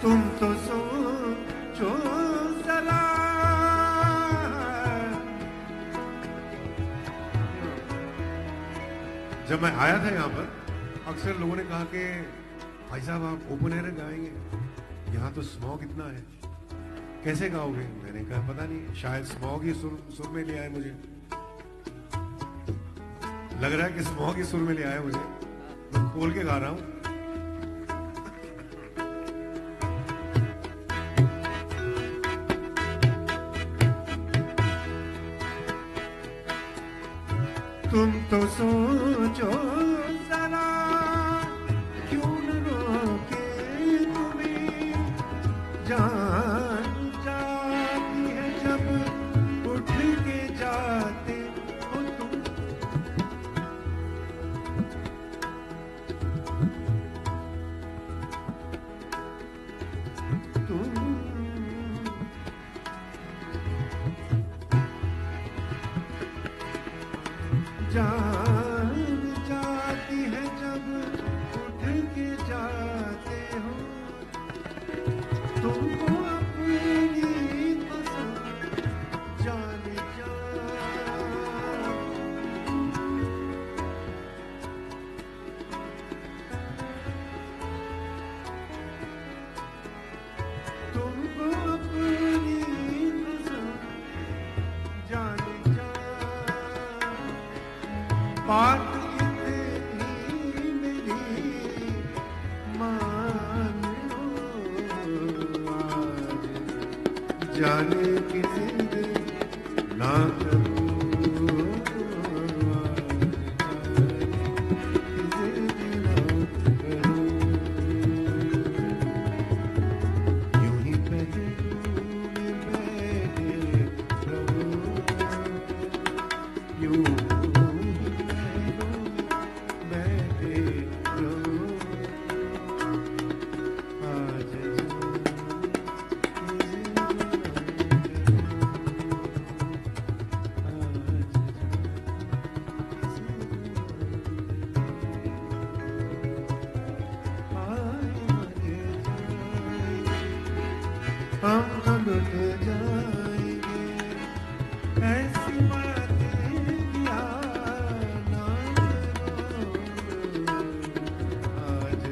तुम तो सोचो जरा, जब मैं आया था यहाँ पर अक्सर लोगों ने कहा कि भाई साहब आप ओपन एयर गाएंगे, यहाँ तो स्मॉग इतना है, कैसे गाओगे? मैंने कहा पता नहीं, शायद स्मॉग ही सुर में ले आए मुझे, लग रहा है कि स्मॉग ही सुर में ले आया मुझे। मैं खोल के गा रहा हूं। तुम तो सोचो जरा, क्यों न रोके तुम्हें, जान जाती है जब उठ के जाते हो तुम। जान जाती है जब उठ के जाते हो, तुमको अपनी पसंद जाने जा। तुमको अपनी पसंद जाने जा। बात इतनी मेरी मान लो आज, जाने की जिद ना करो आज, जाने की जिद ना करो। यूं ही पहलू में बैठे रहो, यूं हम लुट जाएंगे, ऐसी बातें किया ना करो आज,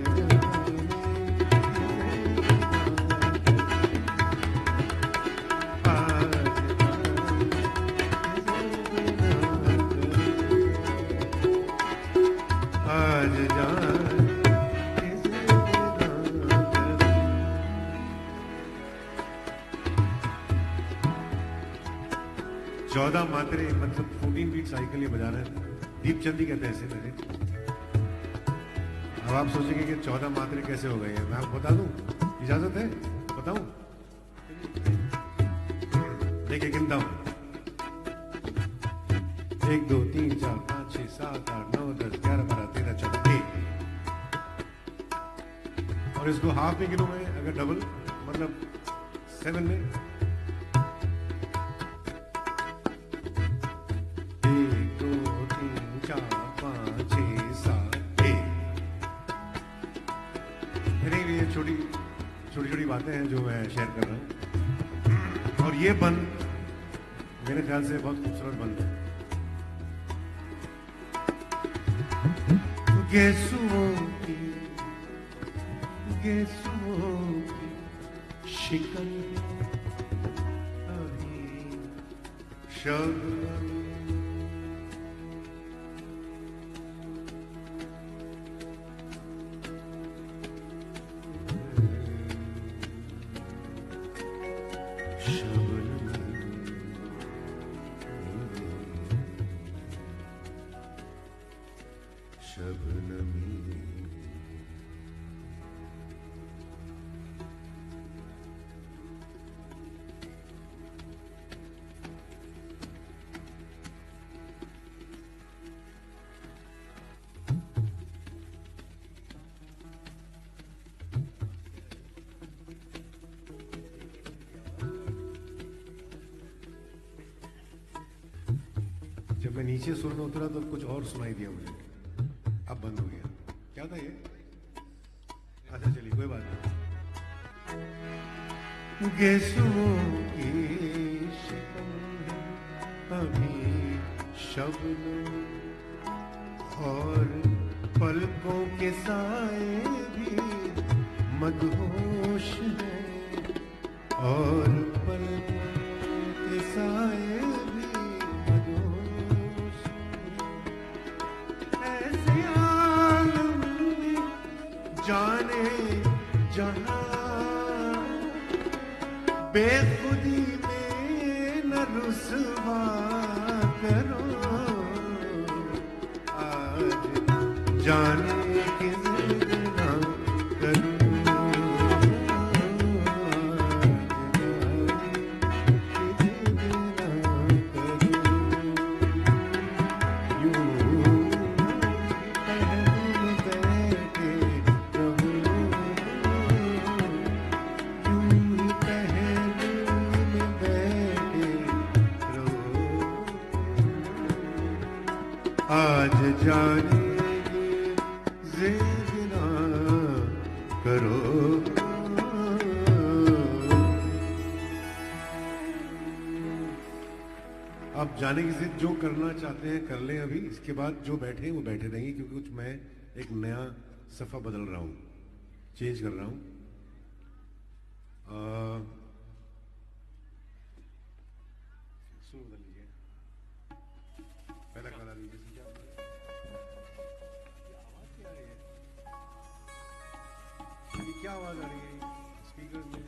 आज जान 14 मात्रे मतलब 14 बीट साइकिल ये बजा रहे हैं। दीपचंदी कहते हैं ऐसे मेरे। अब आप सोचेंगे कि 14 मात्रे कैसे हो गए हैं, मैं आपको बता दूं, इजाजत है बताऊं? देखिए गिनता हूं, 1 2 3 4 5 6 7 8 9 10 11 12 13 14 और इसको हाफ में गिनो में, अगर डबल मतलब 7 में, 1 2 3 4 5 6 7 ये छोटी छोटी बातें हैं जो मैं शेयर कर रहा हूं। और ये बंद मेरे ख्याल से बहुत खूबसूरत बंद है। गेसुओं की शिकन शब्द जब मैं नीचे सुर में उतरा तो कुछ और सुनाई दिया मुझे, अब बंद हो गया। क्या था ये? अच्छा चलिए कोई बात नहीं। गेसुओं की शिकन है अभी शबनम, और पलकों के साए भी मदहोश है, और पलकों के साए भी मदहोश है। ऐसे आलम में जाने जहां बेखुदी में न रुसवा करो, आज जाने की जिद ना करो, आज जाने की जिद ना करो, यूं पहलू बैठे रहो, यूं पहलू में बैठे रहो, आज जाने जिद ना करो। आप जाने की जिद जो करना चाहते हैं कर लें अभी, इसके बाद जो बैठे हैं वो बैठे रहेंगे, क्योंकि कुछ मैं एक नया सफा बदल रहा हूं, चेंज कर रहा हूं। सुर बदल लीजिए, पहला गाना लीजिए। क्या आवाज आ रही है स्पीकर में?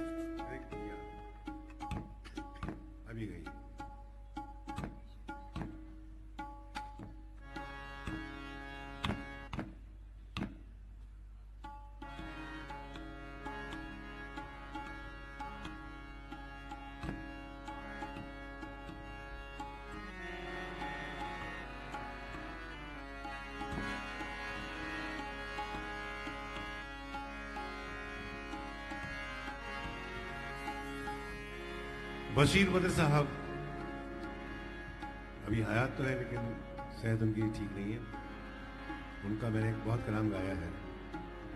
अभी गई। बशीर बद्र साहब अभी हयात तो है, लेकिन सेहत उनकी ठीक नहीं है। उनका मैंने एक बहुत कलाम गाया है,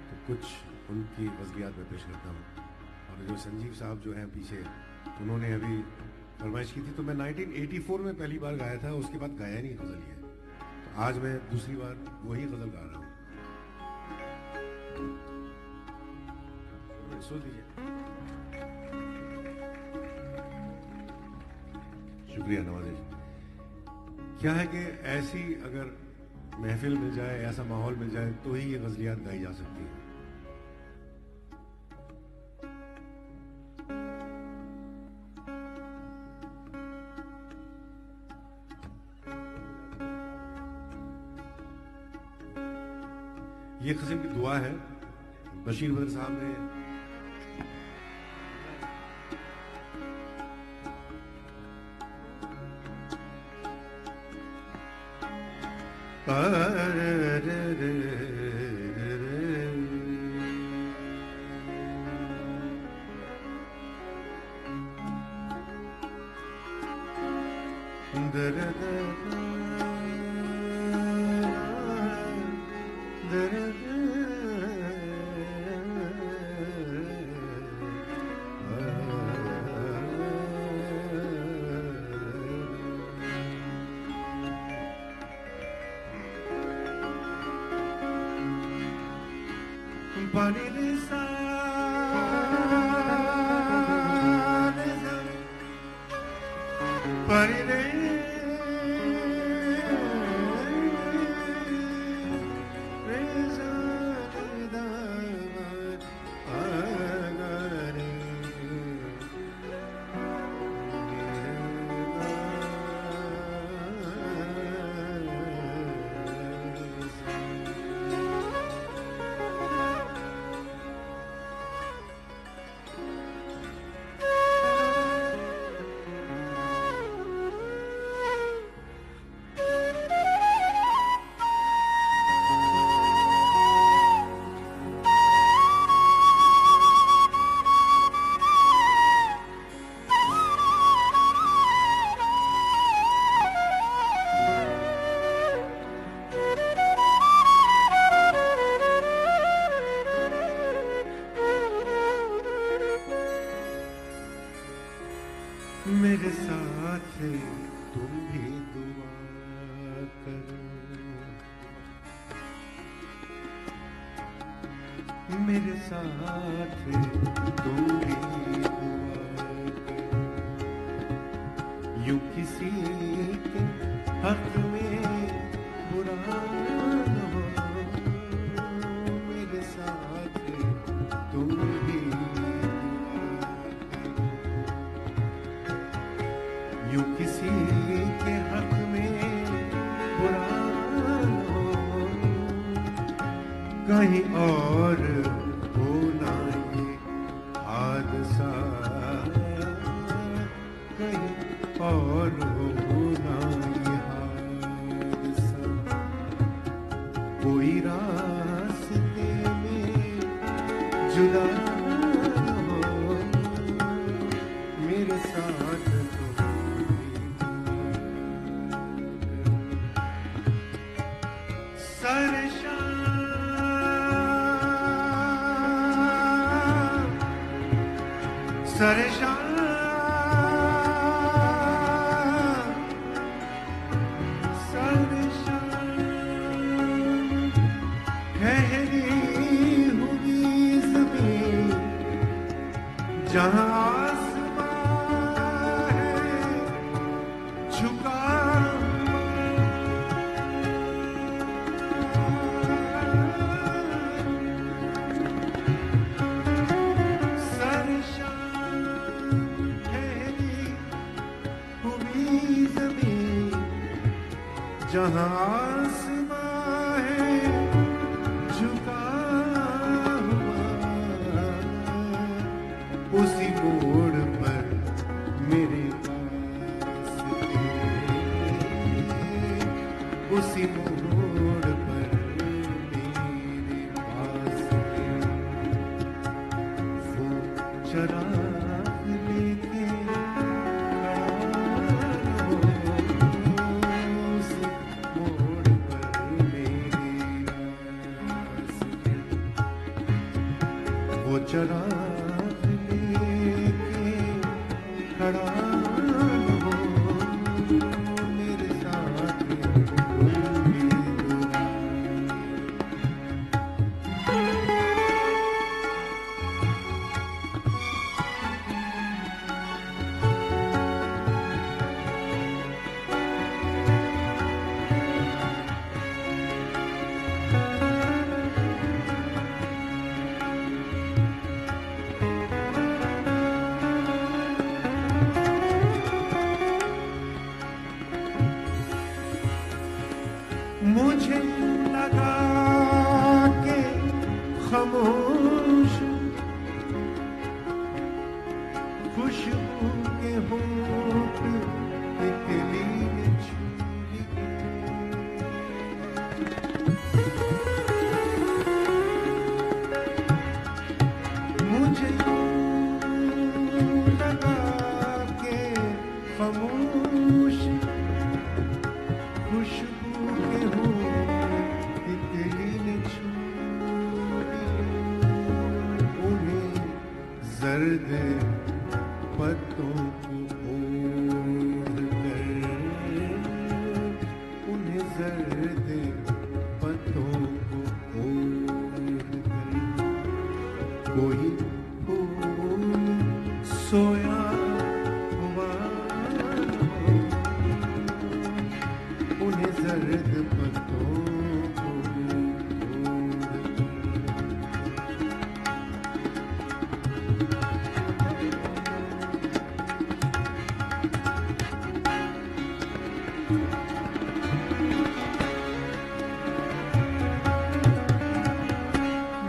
तो कुछ उनकी गज़लियात में पेश करता हूँ। और जो संजीव साहब जो हैं पीछे, उन्होंने अभी फरमाइश की थी, तो मैं 1984 में पहली बार गाया था, उसके बाद गाया नहीं गज़ल ये, तो आज मैं दूसरी बार वही गज़ल गा रहा हूँ। सुन लीजिए। शुक्रिया नवाज़। क्या है कि ऐसी अगर महफिल मिल जाए, ऐसा माहौल मिल जाए, तो ही ये गज़लियात गाई जा सकती है। ये किस्म की दुआ है बशीर बद्र साहब ने मेरे साथ तुम भी दुआ करो, मेरे साथ तुम भी दुआ करो, यूं किसी के हक में बुरा न हो, मेरे साथ तुम भी यूं किसी के हक में बुरा न हो, कहीं और होना ये हादसा, कहीं और होना ये हादसा, कोई रास्ते में जुदा न हो, मेरे साथ सरेशान सरेशान ठहरी हुई ज़मीं जहाँ आसमां है झुका, जहाँ आसमां है झुका हुआ, उसी मोड़ पर मेरे पास उसी मोड़ पर मेरे पास वो चराग लेके चराग लेके खड़ा हो, मेरे साथ मुझे लगा के खामोश खुशबू के होंठ तितली ने छू लिए, मुझे लगा के खामोश खुशबू के होंठ तितली ने छू लिए, उन्हें जर्द पत्तों को ओढ़ कर, उन्हें जर्द पत्तों को ओढ़ कर, कोई फूल सोया हुआ हो, उन्हें जर्द पत्तों को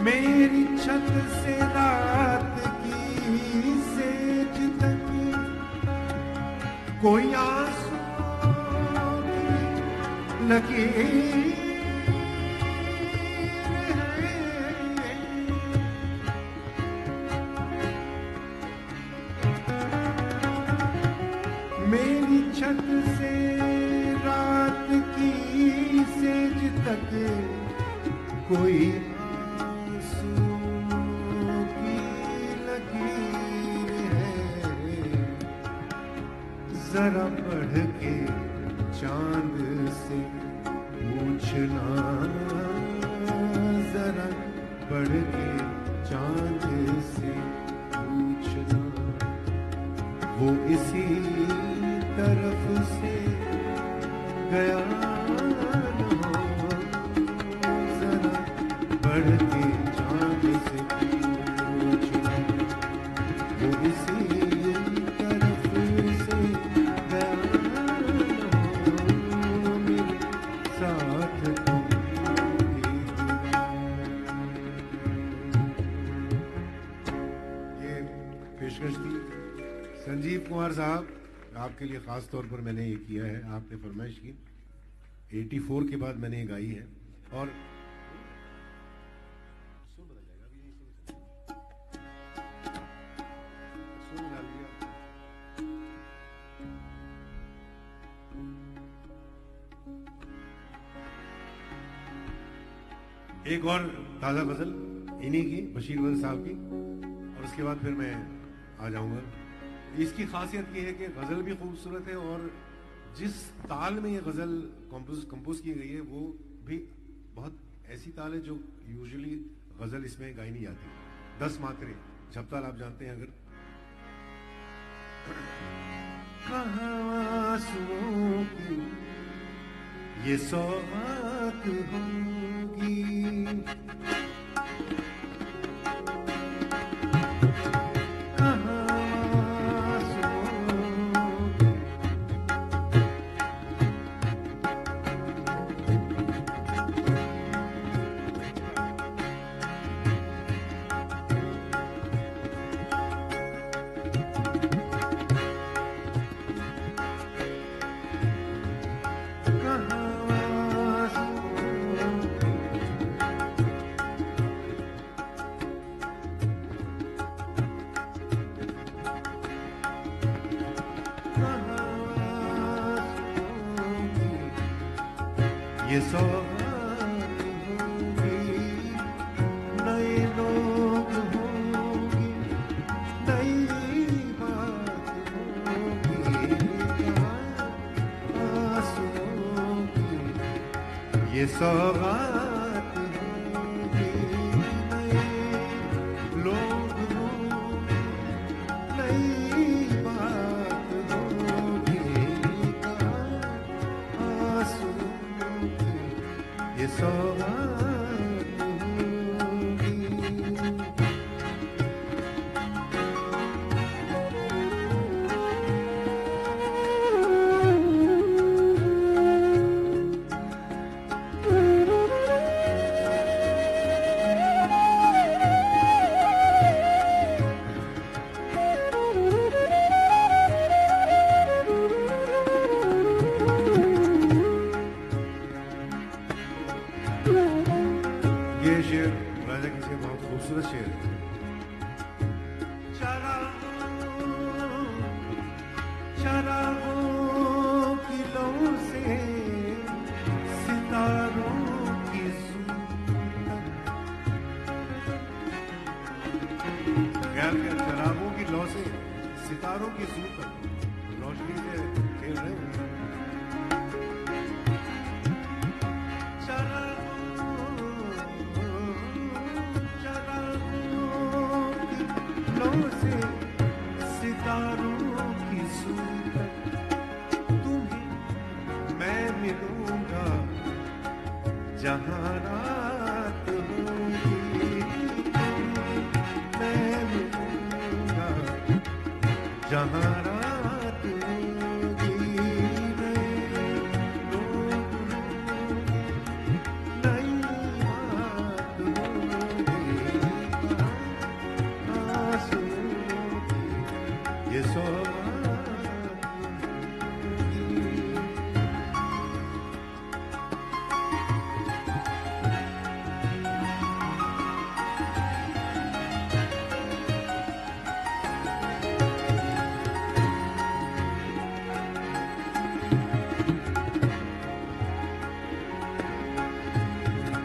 मेरी छत से रात की सेज तक कोई आंसुओं की लकीर है, मेरी छत से रात की सेज तक कोई जरा बढ़ के चांद से पूछना, जरा बढ़ के चांद से पूछना, वो इसी तरफ से गया न हो, जरा बढ़ के चांद से पूछना, वो इसी तरफ से गया न हो, मेरे साथ तुम भी। ये पेशकश थी संजीव कुमार साहब, आपके लिए खास तौर पर मैंने ये किया है, आपने फरमाइश की। 84 के बाद मैंने ये गाई है और एक और ताजा गजल इन्हीं की, बशीर वली साहब की, और उसके बाद फिर मैं आ जाऊंगा। इसकी खासियत ये है कि गजल भी खूबसूरत है और जिस ताल में ये गजल कंपोज की गई है वो भी बहुत ऐसी ताल है जो यूजुअली गजल इसमें गाई नहीं जाती। 10 मात्रे झपताल आप जानते हैं अगर। कहाँ आंसुओं की ये सौगात होगी, ये सौगात होगी, नए लोग होंगे, नई बात होगी, आंसुओं की ये सौगात होगी, नए लोग होंगे, नई बात होगी, आंसुओं ये सौगात होगी। ये शेर राजा किसी बहुत खूबसूरत शेर है। चरागों की लौ से सितारों की चरागों की लौ से सितारों की सूरत तक रोशनी से खेल रहे हैं। से सितारों की सूरत तुम्हें मैं मिलूंगा जहां रात होगी, मैं मिलूंगा जहां रात होगी, नई बात होगी, ये सौगात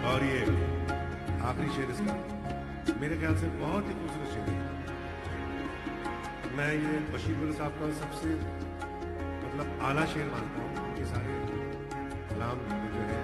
और ये आखिरी शेर इसका मेरे ख्याल से बहुत ही खूबसूरत शेर है। मैं ये बशीर वली साहब का सबसे मतलब आला शेर मानता हूँ। ये सारे कलाम जो है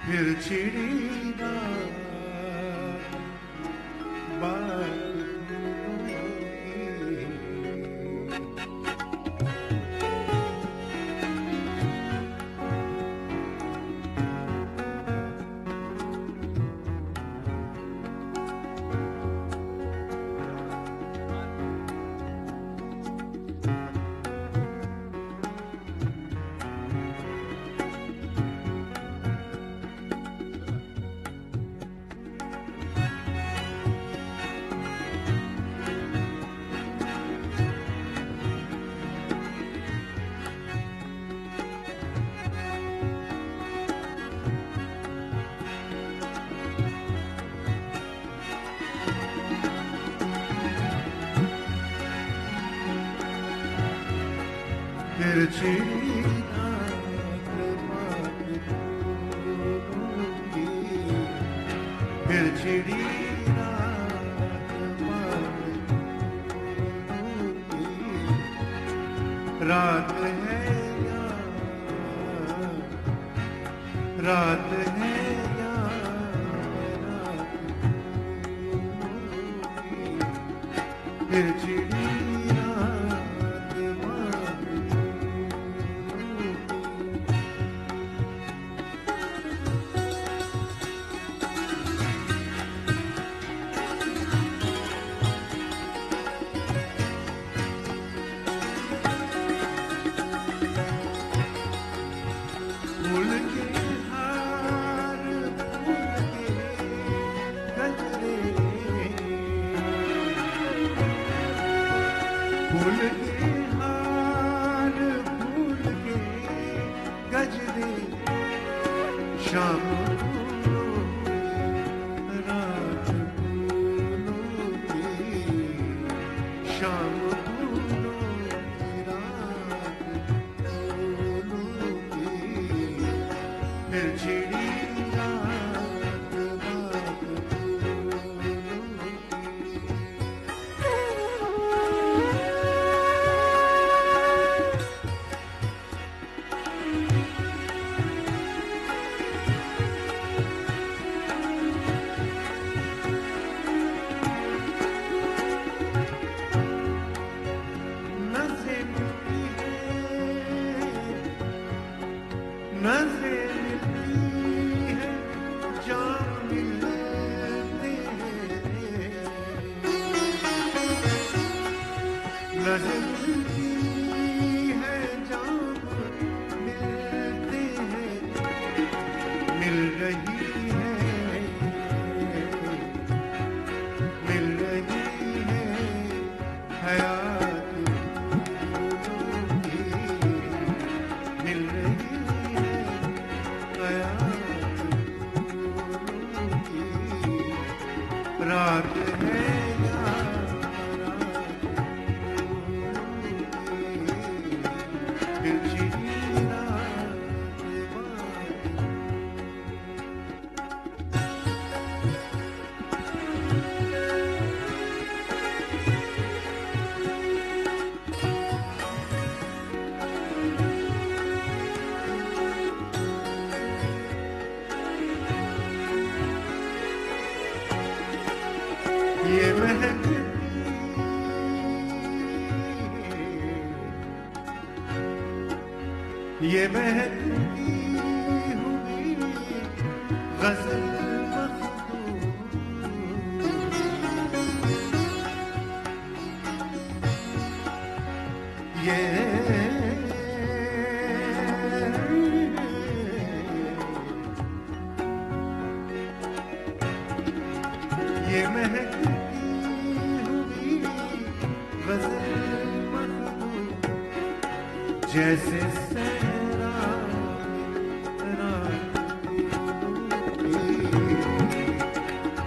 फिर छिड़ी रात है या तिरछी रात ये महक ये महकती हुई गजल मखदूम ये महकती हुई गजल मखदूम जैसे सहरा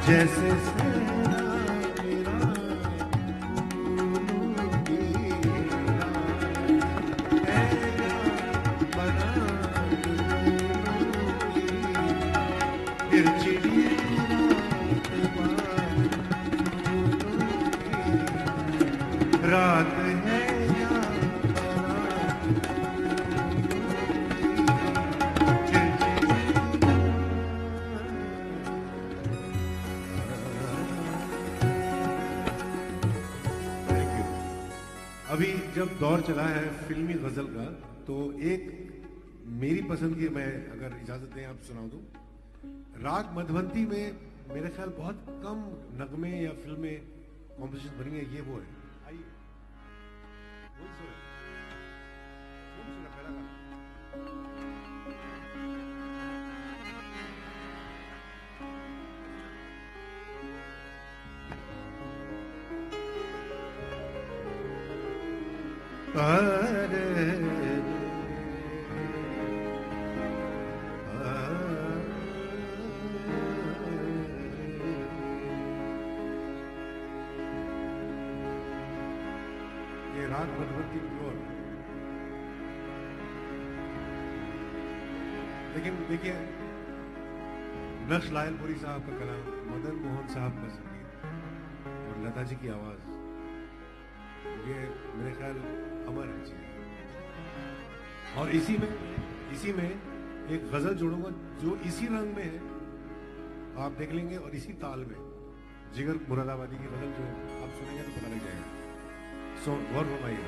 जैसे सहरा रात है या अभी जब दौर चला है फिल्मी गजल का, तो एक मेरी पसंद की मैं अगर इजाजत दें आप सुना दूं। राग मधुबंती में मेरे ख्याल बहुत कम नगमे या फिल्में कॉम्पोजिशन बनी है, ये वो है। आइए वही सुनो, पहला गाना। ये राग मधुबंती प्योर। लेकिन देखिए, नक्श लायलपुरी साहब का कलाम, मदन मोहन साहब का संगीत और लता जी की आवाज, ये मेरे ख्याल अमर है चीज। और इसी में एक गजल जोड़ूंगा जो इसी रंग में है, आप देख लेंगे, और इसी ताल में जिगर मुरादाबादी की गजल जो आप सुनेंगे तो पता लग जाएगा। सो गौर फरमाइए।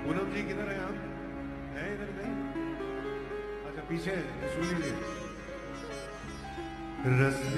पूनम जी किधर है आप? है इधर नहीं? अच्छा पीछे सुन लीजिए। रस्म